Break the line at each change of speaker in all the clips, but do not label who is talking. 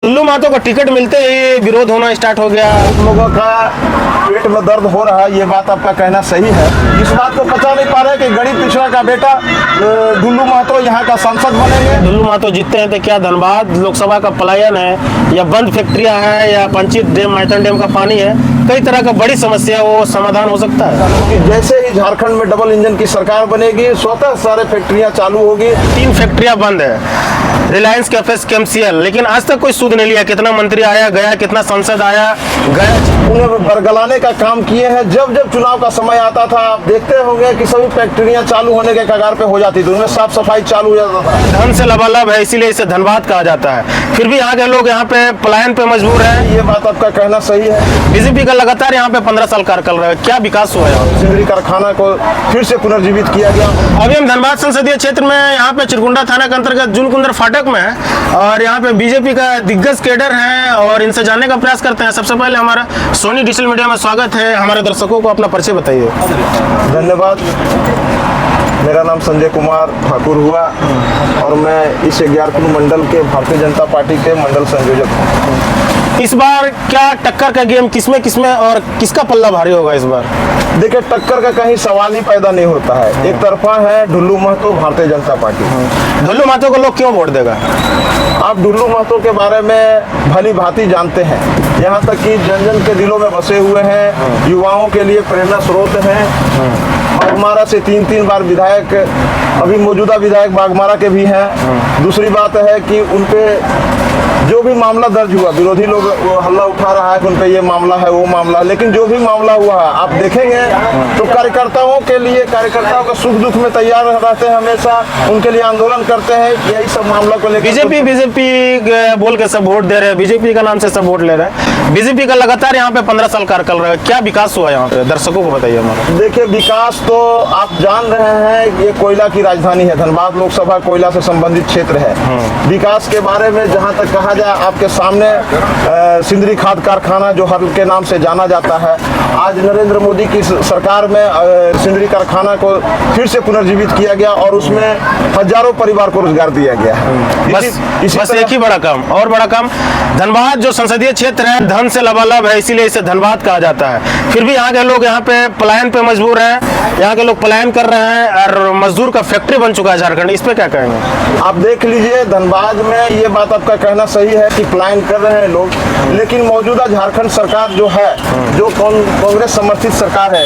टुल्लू महतो को टिकट मिलते ही विरोध होना स्टार्ट हो गया।
लोगों का पेट में दर्द हो रहा है, ये बात आपका कहना सही है। इस बात को पता नहीं पा रहे कि गरीब पिछड़ा का बेटा टुल्लू महतो यहाँ का सांसद बनेंगे।
टुल्लू महतो जीतते हैं तो क्या धनबाद लोकसभा का पलायन है या बंद फैक्ट्रियां है या पंचित डैम मैथन डैम का पानी है, कई तरह का बड़ी समस्या वो समाधान हो सकता है।
कि जैसे ही झारखंड में डबल इंजन की सरकार बनेगी स्वतः सारे फैक्ट्रियां चालू होगी।
3 फैक्ट्रियां बंद है, रिलायंस कैफेस केमसीएल, लेकिन आज तक कोई सुध नहीं लिया। कितना मंत्री आया गया, कितना सांसद आया गया।
उन्हें बरगलाने का काम किए हैं। जब जब चुनाव का समय आता था आप देखते होंगे कि सभी फैक्ट्रियां चालू होने के कगार पे हो जाती थी, उनमें साफ सफाई चालू हो जाता था।
धन से लबालब है, इसीलिए इसे धनबाद कहा जाता है। फिर भी यहाँ के लोग यहाँ पे पलायन पे मजबूर है।
ये बात आपका कहना सही है।
बीजेपी का लगातार यहाँ पे 15 साल कार्यकाल रहा है, क्या विकास हुआ है?
सिंदरी कारखाना को फिर से पुनर्जीवित किया गया।
अभी हम धनबाद संसदीय क्षेत्र में यहाँ पे चिरकुंडा थाना के अंतर्गत जुलकुंदर फाटक में है और यहाँ पे बीजेपी का दिग्गज कैडर है और इनसे जानने का प्रयास करते हैं। सबसे पहले हमारा सोनी डिजिटल मीडिया में स्वागत है। हमारे दर्शकों को अपना परिचय बताइए।
धन्यवाद। मेरा नाम संजय कुमार ठाकुर हुआ और मैं इस 11 मंडल के भारतीय जनता पार्टी के मंडल संयोजक हूँ।
इस बार क्या टक्कर का गेम किसमें और किसका पल्ला भारी होगा इस बार?
देखिए, टक्कर का कहीं सवाल ही पैदा नहीं होता है। एक तरफा है टुल्लू महतो भारतीय जनता पार्टी।
टुल्लू महतो को लोग क्यों वोट देगा?
आप टुल्लू महतो के बारे में भली भांति जानते हैं, यहाँ तक कि जन जन के दिलों में बसे हुए हैं, युवाओं के लिए प्रेरणा स्रोत हैं। बागमारा से 3 बार विधायक, अभी मौजूदा विधायक बागमारा के भी हैं। दूसरी बात है कि उनपे जो भी मामला दर्ज हुआ, विरोधी लोग वो हल्ला उठा रहा है कि उनपे ये मामला है वो मामला है, लेकिन जो भी मामला हुआ आप देखेंगे तो कार्यकर्ताओं के लिए, कार्यकर्ताओं का सुख दुख में तैयार रहते हैं, हमेशा उनके लिए आंदोलन करते हैं। यही सब मामला को लेकर
बीजेपी बोल के सब वोट दे रहे हैं, बीजेपी का नाम से सब वोट ले रहे हैं। बीजेपी का लगातार यहाँ पे 15 साल कार्यकाल रहा है, क्या विकास हुआ यहाँ पे? दर्शकों को बताइए हमारा।
देखिए, विकास तो आप जान रहे हैं, ये कोयला की राजधानी है धनबाद लोकसभा, कोयला से संबंधित क्षेत्र है। विकास के बारे में जहाँ तक कहा जाए, आपके सामने सिंदरी खाद कारखाना जो हर के नाम से जाना जाता है, आज नरेंद्र मोदी की सरकार में सिंदरी कारखाना को फिर से पुनर्जीवित किया गया और उसमें हजारों परिवार को रोजगार दिया गया है।
बस एक ही बड़ा काम और बड़ा काम, धनबाद जो संसदीय क्षेत्र है धन से लबालब है, इसीलिए इसे धनबाद कहा जाता है। फिर भी यहाँ के लोग यहाँ पे पलायन पे मजबूर हैं, यहाँ के लोग पलायन कर रहे हैं और मजदूर का फैक्ट्री बन चुका है झारखंड। इस पे क्या कहेंगे?
आप देख लीजिए, धनबाद में ये बात आपका कहना सही है कि पलायन कर रहे हैं लोग, लेकिन मौजूदा झारखंड सरकार जो है, जो कांग्रेस समर्थित सरकार है,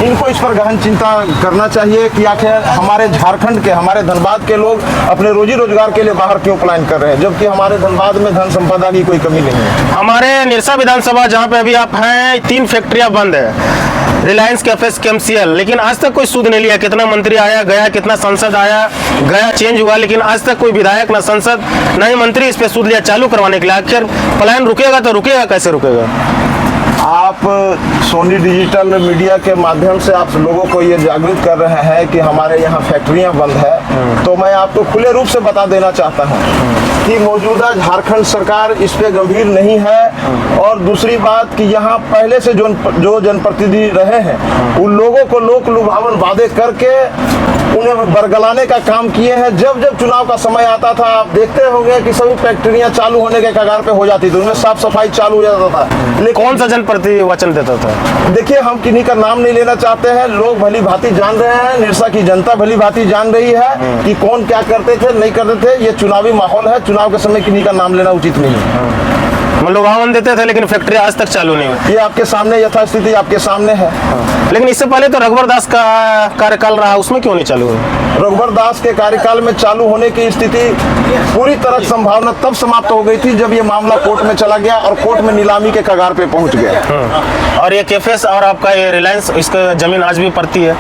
इनको इस पर गहन चिंता करना चाहिए कि आखिर हमारे झारखंड के, हमारे धनबाद के लोग अपने रोजी रोजगार के लिए बाहर क्यों पलायन कर रहे हैं, जबकि हमारे धनबाद में धन संपदा की कोई कमी नहीं है।
हमारे निरसा विधानसभा जहाँ पे अभी आप हैं, 3 फैक्ट्रियां बंद है, रिलायंस कैफेस केमसीएल, लेकिन आज तक कोई सुध नहीं लिया। कितना मंत्री आया गया, कितना सांसद आया गया, चेंज हुआ, लेकिन आज तक कोई विधायक ना सांसद ना ही मंत्री इस पे सुध लिया चालू करवाने के लिए। आखिर पलायन रुकेगा तो रुकेगा कैसे रुकेगा?
आप सोनी डिजिटल मीडिया के माध्यम से आप लोगों को ये जागरूक कर रहे हैं कि हमारे यहाँ फैक्ट्रियाँ बंद है, तो मैं आपको खुले रूप से बता देना चाहता हूँ कि मौजूदा झारखंड सरकार इस पे गंभीर नहीं है। और दूसरी बात कि यहाँ पहले से जो जनप्रतिनिधि रहे हैं, उन लोगों को लोक लुभावन वादे करके उन्हें बरगलाने का काम किए हैं। जब जब चुनाव का समय आता था आप देखते होंगे कि सभी फैक्ट्रियां चालू होने के कगार पे हो जाती थी, उनमें साफ सफाई चालू हो जाता था।
लेकिन कौन सा जनप्रति वचन देता था?
देखिए, हम किन्हीं का नाम नहीं लेना चाहते हैं, लोग भली भांति जान रहे हैं, निरसा की जनता भली भांति जान रही है कि कौन क्या करते थे नहीं करते थे। ये चुनावी माहौल है, चुनाव के समय किन्हीं का नाम लेना उचित नहीं है।
लुभावन देते थे लेकिन फैक्ट्री आज तक चालू नहीं हुई।
ये आपके सामने यथास्थिति आपके सामने है।
लेकिन इससे पहले तो रघुवर दास का कार्यकाल रहा, उसमें क्यों नहीं चालू हुई?
रघुवर दास के कार्यकाल में चालू होने की स्थिति पूरी तरह संभावना तब समाप्त हो गई थी जब ये मामला कोर्ट में चला गया और कोर्ट में नीलामी के कगार पे पहुंच गया।
और ये कैफेस और आपका ये रिलायंस, इसका जमीन आज भी पड़ती है।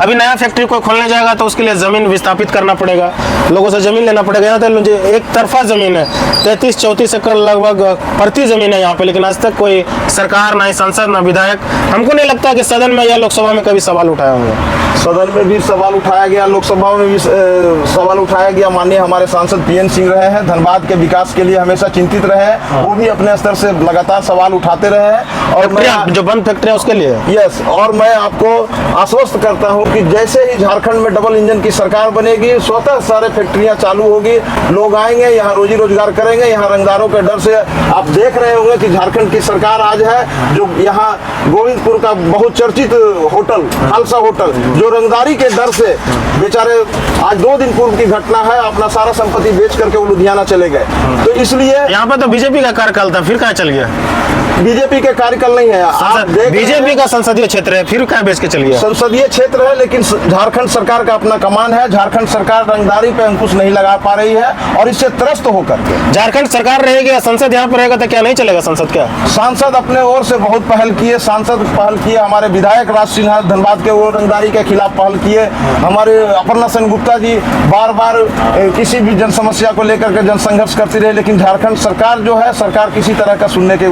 अभी नया फैक्ट्री कोई खोलने जाएगा तो उसके लिए जमीन विस्थापित करना पड़ेगा, लोगों से जमीन लेना पड़ेगा। यहाँ तो एक तरफा जमीन है, 33-34 एकड़ लगभग पड़ती जमीन है यहाँ पे, लेकिन आज तक कोई सरकार, ना ही सांसद, ना विधायक, हमको नहीं लगता कि सदन में या लोकसभा में कभी सवाल उठाया होंगे।
सदन में भी सवाल उठाया गया, लोकसभा में भी सवाल उठाया गया। माननीय हमारे सांसद PN सिंह रहे हैं, धनबाद के विकास के लिए हमेशा चिंतित रहे हैं, वो भी अपने स्तर से लगातार सवाल उठाते रहे हैं। और
जो बंद फैक्ट्री है उसके लिए
यस, और मैं आपको आश्वस्त करता हूँ कि जैसे ही झारखंड में डबल इंजन की सरकार बनेगी, स्वतः सारे फैक्ट्रियां चालू होगी, लोग आएंगे यहाँ रोजी रोजगार करेंगे। यहाँ रंगदारों के डर से आप देख रहे होंगे कि झारखंड की सरकार आज है, जो यहाँ गोविंदपुर का बहुत चर्चित होटल खालसा होटल, जो रंगदारी के डर से बेचारे, आज 2 दिन पूर्व की घटना है, अपना सारा संपत्ति बेच करके वो लुधियाना चले गए। तो इसलिए
यहाँ पे तो बीजेपी का कार्यकाल था, फिर कहाँ चल गया?
बीजेपी के कार्यकाल नहीं है, आप देख रहे हैं।
बीजेपी का संसदीय क्षेत्र है, फिर कहाँ बेच के चल गया?
संसदीय क्षेत्र है, लेकिन झारखंड सरकार का अपना कमान है। झारखंड सरकार रंगदारी पे अंकुश नहीं लगा पा रही है और इससे त्रस्त होकर के
झारखंड सरकार रहेगी, संसद यहाँ पर रहेगा तो क्या नहीं चलेगा? संसद क्या
सांसद अपने ओर से बहुत पहल किए, सांसद पहल किए, हमारे विधायक राज सिन्हा धनबाद के, वो रंगदारी के खिलाफ पहल किए। हमारे अपर्णा सेन गुप्ता जी बार बार किसी भी जन समस्या को लेकर के जन संघर्ष करती रहे, लेकिन झारखंड सरकार जो है, सरकार किसी तरह का सुनने के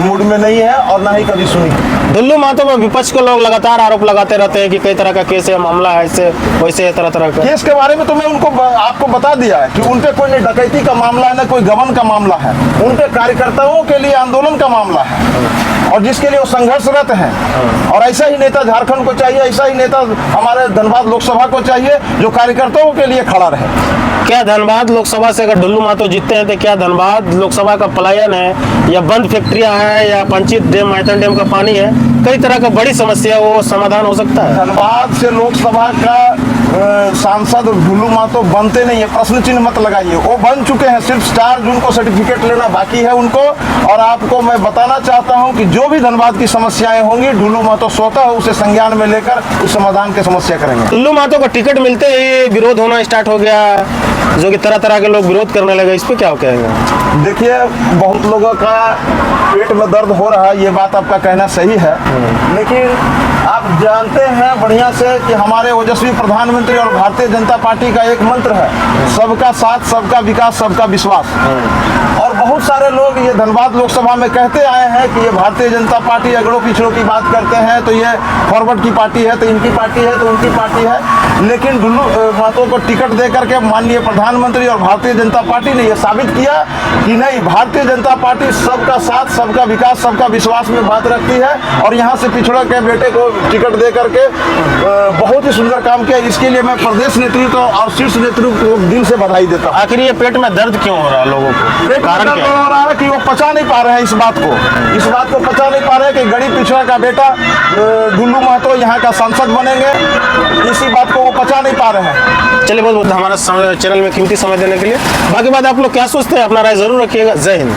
मूड में नहीं है और ना ही कभी सुनी।
दुल्लू महतो में विपक्ष के लोग लगातार आरोप लगाते रहते हैं कि कई तरह का केस है, मामला है, ऐसे वैसे तरह तरह का।
केस के बारे में तो मैं उनको आपको बता दिया है कि उनपे कोई न डकैती का मामला है, न कोई गबन का मामला है, उनके कार्यकर्ताओं के लिए आंदोलन का मामला है और जिसके लिए वो संघर्षरत हैं। और ऐसा ही नेता झारखंड को चाहिए, ऐसा ही नेता हमारे धनबाद लोकसभा को चाहिए, जो कार्यकर्ताओं के लिए खड़ा रहे।
क्या धनबाद लोकसभा से अगर दुल्लू महतो जीतते हैं तो क्या धनबाद लोकसभा का पलायन है, या बंद फैक्ट्रियां हैं, या पंचित डैम, मैथन डैम का पानी है, कई तरह का बड़ी समस्या वो समाधान हो सकता है?
धनबाद से लोकसभा का सांसद दुल्लू महतो बनते नहीं है, प्रश्न चिन्ह मत लगाइए, वो बन चुके हैं। सिर्फ 4 जून को सर्टिफिकेट लेना बाकी है उनको। और आपको मैं बताना चाहता हूं कि जो भी धनबाद की समस्याएं होंगी, दुल्लू महतो स्वतः उसे संज्ञान में लेकर उस समाधान की समस्या करेंगे।
दुल्लू महतो को टिकट मिलते ही विरोध होना स्टार्ट हो गया, जो कि तरह तरह के लोग विरोध करने लगे, इस पे क्या कहेंगे?
देखिए, बहुत लोगों का पेट में दर्द हो रहा है, ये बात आपका कहना सही है, लेकिन आप जानते हैं बढ़िया से कि हमारे ओजस्वी प्रधानमंत्री और भारतीय जनता पार्टी का एक मंत्र है, सबका साथ, सबका विकास, सबका विश्वास। और बहुत सारे लोग ये धनबाद लोकसभा में कहते आए हैं कि ये भारतीय जनता पार्टी अगड़ों पिछड़ों की बात करते हैं, तो ये फॉरवर्ड की पार्टी है, तो इनकी पार्टी है, तो उनकी पार्टी है। लेकिन दुल्लू महतो को टिकट दे करके माननीय प्रधानमंत्री और भारतीय जनता पार्टी ने यह साबित किया कि नहीं, भारतीय जनता पार्टी सबका साथ, सबका विकास, सबका विश्वास में बात रखती है। और यहाँ से पिछड़ा के बेटे को टिकट दे करके बहुत ही सुंदर काम किया। इसके लिए मैं प्रदेश नेतृत्व और शीर्ष नेतृत्व को दिल से बधाई देता हूँ।
आखिर ये पेट में दर्द क्यों हो रहा है लोगों को? कारण क्या
हो रहा है कि वो पचा नहीं पा रहे हैं इस बात को पचा नहीं पा रहे हैं कि गरीब पिछड़ा का बेटा दुल्लू महतो यहाँ का सांसद बनेंगे, इसी बात को वो पचा नहीं पा रहे हैं।
चलिए, बहुत बहुत हमारा चैनल में कीमती समय देने के लिए। बाकी बात आप लोग क्या सोचते हैं, अपना राय जरूर रखिएगा। जय हिंद।